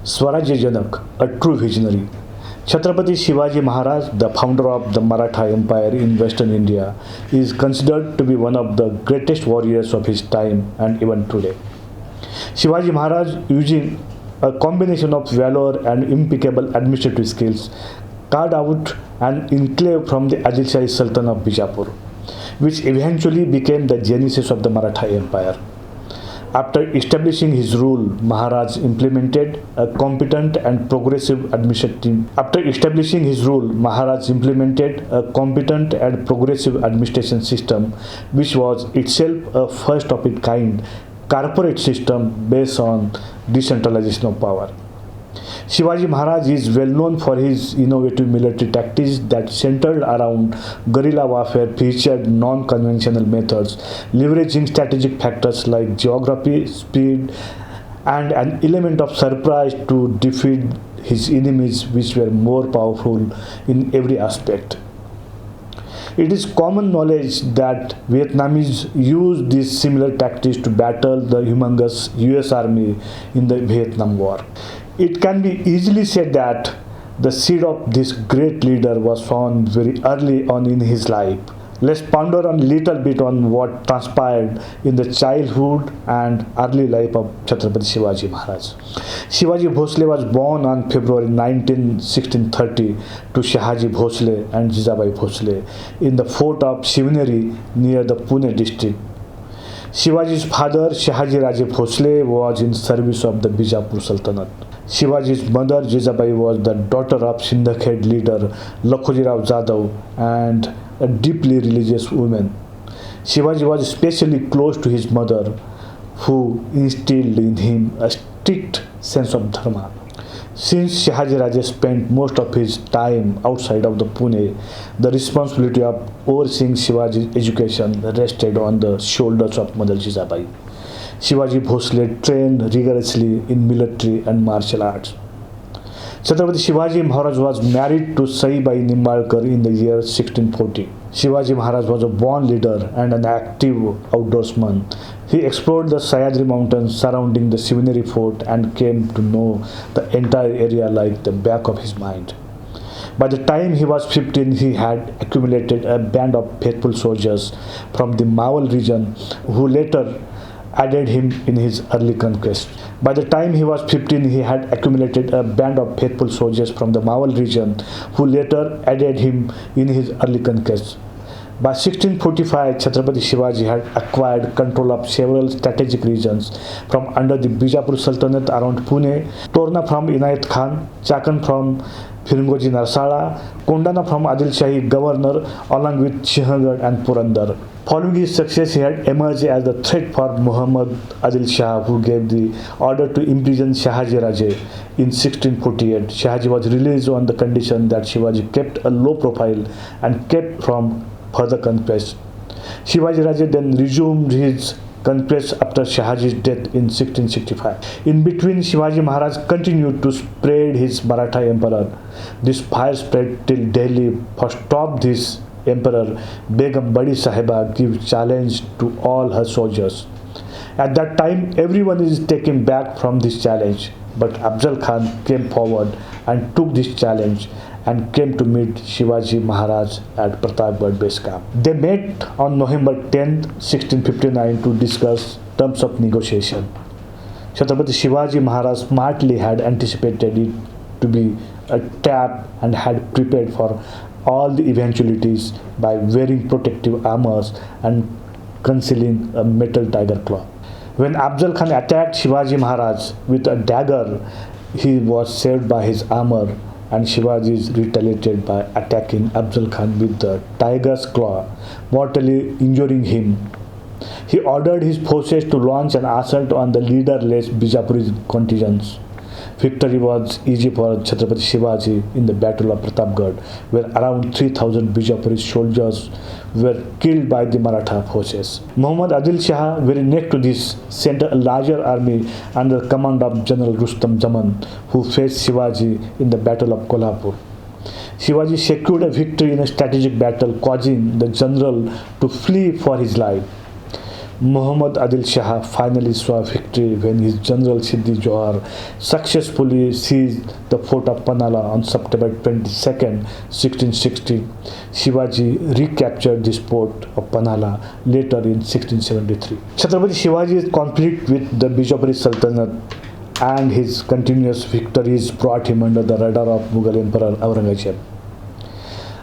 Swarajya Janak, a true visionary. Chhatrapati Shivaji Maharaj, the founder of the Maratha Empire in Western India, is considered to be one of the greatest warriors of his time and even today. Shivaji Maharaj, using a combination of valor and impeccable administrative skills, carved out an enclave from the Adil Shahi Sultan of Bijapur, which eventually became the genesis of the Maratha Empire. After establishing his rule, Maharaj implemented a competent and progressive administration system, which was itself a first of its kind corporate system based on decentralization of power. Shivaji Maharaj is well known for his innovative military tactics that centered around guerrilla warfare, featured non-conventional methods, leveraging strategic factors like geography, speed, and an element of surprise to defeat his enemies, which were more powerful in every aspect. It is common knowledge that Vietnamese used these similar tactics to battle the humongous US Army in the Vietnam War. It can be easily said that the seed of this great leader was sown very early on in his life. Let's ponder a little bit on what transpired in the childhood and early life of Chhatrapati Shivaji Maharaj. Shivaji Bhosle was born on February 19, 1630 to Shahaji Bhosle and Jijabai Bhosle in the fort of Shivneri near the Pune district. Shivaji's father, Shahaji Raje Bhosle, was in service of the Bijapur Sultanate. Shivaji's mother, Jijabai, was the daughter of Sindhkhed leader Lakhoji Rao Jadhav and a deeply religious woman. Shivaji was especially close to his mother, who instilled in him a strict sense of dharma. Since Shahaji Raje spent most of his time outside of the Pune, the responsibility of overseeing Shivaji's education rested on the shoulders of Mother Jijabai. Shivaji Bhosle trained rigorously in military and martial arts. Chhatrapati Shivaji Maharaj was married to Saibai Nimbalkar in the year 1640. Shivaji Maharaj was a born leader and an active outdoorsman. He explored the Sahyadri mountains surrounding the Shivneri fort and came to know the entire area like the back of his mind. By the time he was 15, he had accumulated a band of faithful soldiers from the Mawal region who later aided him in his early conquest. By the time he was 15, he had accumulated a band of faithful soldiers from the Mawal region who later aided him in his early conquest. By 1645, Chhatrapati Shivaji had acquired control of several strategic regions from under the Bijapur Sultanate around Pune, Torna from Inayat Khan, Chakan from Firangoji Narsala, Kondana from Adil Shahi governor, along with Sinhgarh and Purandar. Following his success, he had emerged as the threat for Muhammad Adil Shah, who gave the order to imprison Shahaji Raje. In 1648, Shahaji was released on the condition that Shivaji kept a low profile and kept from further conquest. Shivaji Raje then resumed his conquest after Shahaji's death in 1665. In between, Shivaji Maharaj continued to spread his Maratha emperor. This fire spread till Delhi. For stop this emperor, Begum Badi Sahiba gave challenge to all her soldiers. At that time, everyone is taken back from this challenge, but Afzal Khan came forward and took this challenge and came to meet Shivaji Maharaj at Pratapgarh base camp. They met on November 10, 1659 to discuss terms of negotiation. Chhatrapati Shivaji Maharaj smartly had anticipated it to be a trap and had prepared for all the eventualities by wearing protective armors and concealing a metal tiger claw. When Afzal Khan attacked Shivaji Maharaj with a dagger, he was saved by his armor, and Shivaji retaliated by attacking Afzal Khan with the tiger's claw, mortally injuring him. He ordered his forces to launch an assault on the leaderless Bijapuri contingents. Victory was easy for Chhatrapati Shivaji in the Battle of Pratapgarh, where around 3,000 Bijapuri soldiers were killed by the Maratha forces. Muhammad Adil Shah, very next to this, sent a larger army under the command of General Rustam Zaman, who faced Shivaji in the Battle of Kolhapur. Shivaji secured a victory in a strategic battle, causing the general to flee for his life. Muhammad Adil Shah finally saw victory when his general Siddhi Johar successfully seized the fort of Panala on September 22, 1660. Shivaji recaptured this fort of Panala later in 1673. Chhatrapati Shivaji's conflict with the Bijapuri Sultanate and his continuous victories brought him under the radar of Mughal Emperor Aurangzeb.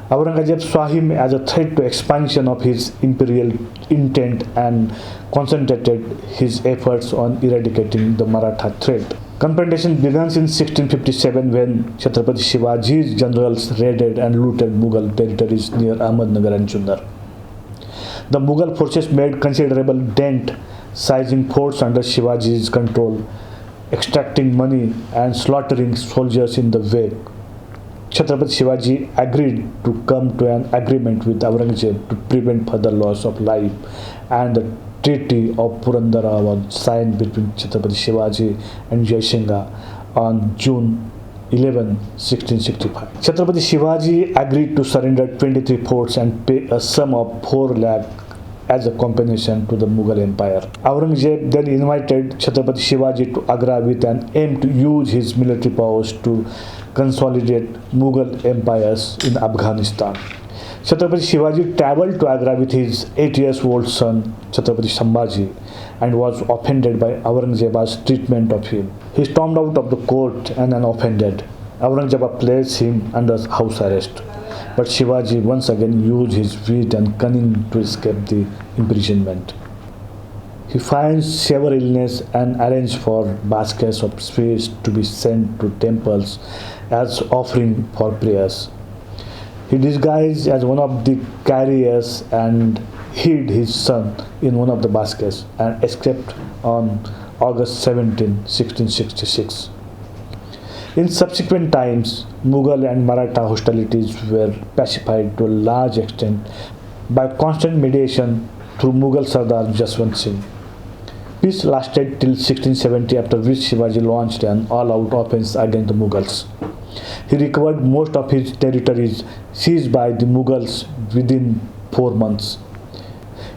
Aurangzeb saw him as a threat to expansion of his imperial intent and concentrated his efforts on eradicating the Maratha threat. Confrontation begins in 1657 when Chhatrapati Shivaji's generals raided and looted Mughal territories near Ahmednagar and Chunar. The Mughal forces made considerable dent, seizing forts under Shivaji's control, extracting money and slaughtering soldiers in the wake. Chhatrapati Shivaji agreed to come to an agreement with Aurangzeb to prevent further loss of life, and the Treaty of Purandara was signed between Chhatrapati Shivaji and Jaisinga on June 11, 1665. Chhatrapati Shivaji agreed to surrender 23 forts and pay a sum of 4 lakh as a compensation to the Mughal Empire. Aurangzeb then invited Chhatrapati Shivaji to Agra with an aim to use his military powers to consolidate Mughal empires in Afghanistan. Chhatrapati Shivaji travelled to Agra with his 8-year-old son Chhatrapati Sambhaji and was offended by Aurangzeb's treatment of him. He stormed out of the court and unoffended. Aurangzeb placed him under house arrest. But Shivaji once again used his wit and cunning to escape the imprisonment. He finds severe illness and arranged for baskets of sweets to be sent to temples as offering for prayers. He disguised as one of the carriers and hid his son in one of the baskets and escaped on August 17, 1666. In subsequent times, Mughal and Maratha hostilities were pacified to a large extent by constant mediation through Mughal Sardar Jaswant Singh. Peace lasted till 1670, after which Shivaji launched an all-out offense against the Mughals. He recovered most of his territories seized by the Mughals within 4 months.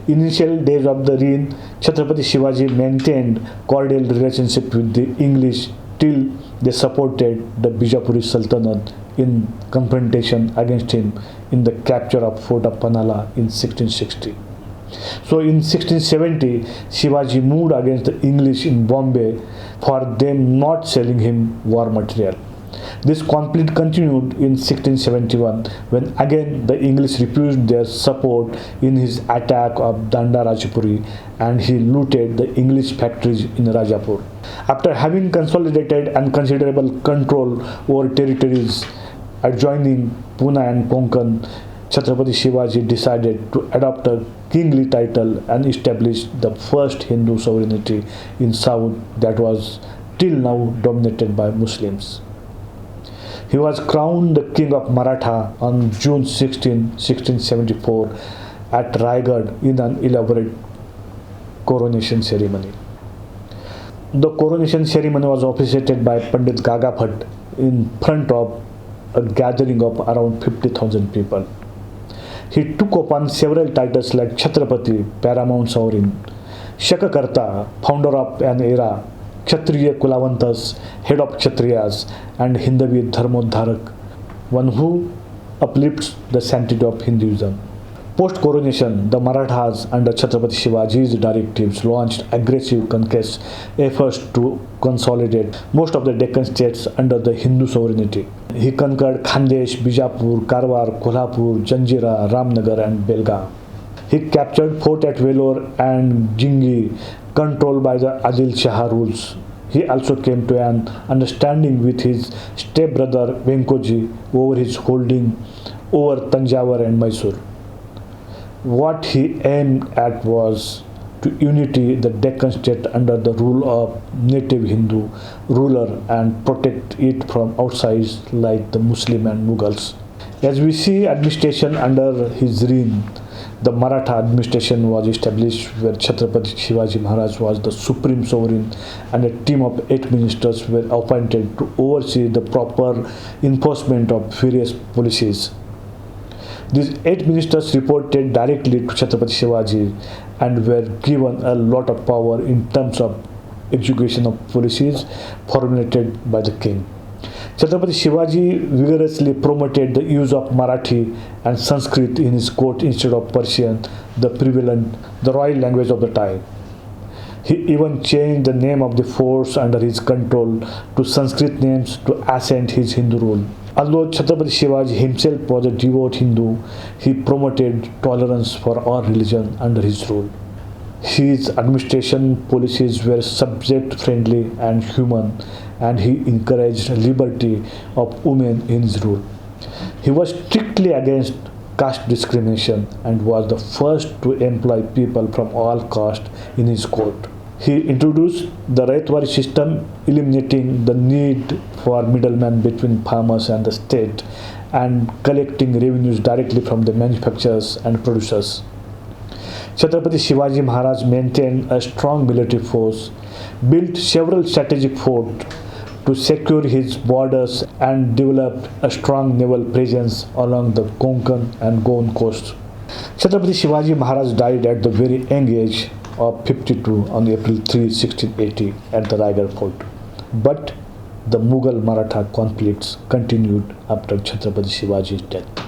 Initial days of the reign, Chhatrapati Shivaji maintained cordial relationship with the English till they supported the Bijapuri Sultanate in confrontation against him in the capture of Fort of Panala in 1660. So in 1670, Shivaji moved against the English in Bombay for them not selling him war material. This conflict continued in 1671 when again the English refused their support in his attack of Danda Rajpuri, and he looted the English factories in Rajapur. After having consolidated and considerable control over territories adjoining Pune and Konkan, Chhatrapati Shivaji decided to adopt a kingly title and establish the first Hindu sovereignty in South that was till now dominated by Muslims. He was crowned the King of Maratha on June 16, 1674 at Raigad in an elaborate coronation ceremony. The coronation ceremony was officiated by Pandit Gaga Bhatt in front of a gathering of around 50,000 people. He took upon several titles like Chhatrapati, paramount sovereign, Shakakarta, founder of an era, Kshatriya Kulavantas, head of Kshatriyas, and Hindavi Dharmodharak, one who uplifts the sanctity of Hinduism. Post-coronation, the Marathas under Chhatrapati Shivaji's directives launched aggressive conquest efforts to consolidate most of the Deccan states under the Hindu sovereignty. He conquered Khandesh, Bijapur, Karwar, Kolhapur, Janjira, Ramnagar and Belgaum. He captured fort at Vellore and Jingi, controlled by the Adil Shah rules. He also came to an understanding with his stepbrother Venkoji over his holding over Tanjavur and Mysore. What he aimed at was to unity the Deccan state under the rule of native Hindu ruler and protect it from outside like the Muslim and Mughals. As we see administration under his reign, the Maratha administration was established where Chhatrapati Shivaji Maharaj was the supreme sovereign, and a team of 8 ministers were appointed to oversee the proper enforcement of various policies. These 8 ministers reported directly to Chhatrapati Shivaji and were given a lot of power in terms of execution of policies formulated by the king. Chhatrapati Shivaji vigorously promoted the use of Marathi and Sanskrit in his court instead of Persian, the royal language of the time. He even changed the name of the forts under his control to Sanskrit names to accent his Hindu rule. Although Chhatrapati Shivaji himself was a devout Hindu, he promoted tolerance for all religion under his rule. His administration policies were subject-friendly and human, and he encouraged liberty of women in his rule. He was strictly against caste discrimination and was the first to employ people from all castes in his court. He introduced the Raitwari system, eliminating the need for middlemen between farmers and the state and collecting revenues directly from the manufacturers and producers. Chhatrapati Shivaji Maharaj maintained a strong military force, built several strategic forts to secure his borders, and developed a strong naval presence along the Konkan and Goan coast. Chhatrapati Shivaji Maharaj died at the very young age of 52 on April 3, 1680 at the Raigad fort. But the Mughal Maratha conflicts continued after Chhatrapati Shivaji's death.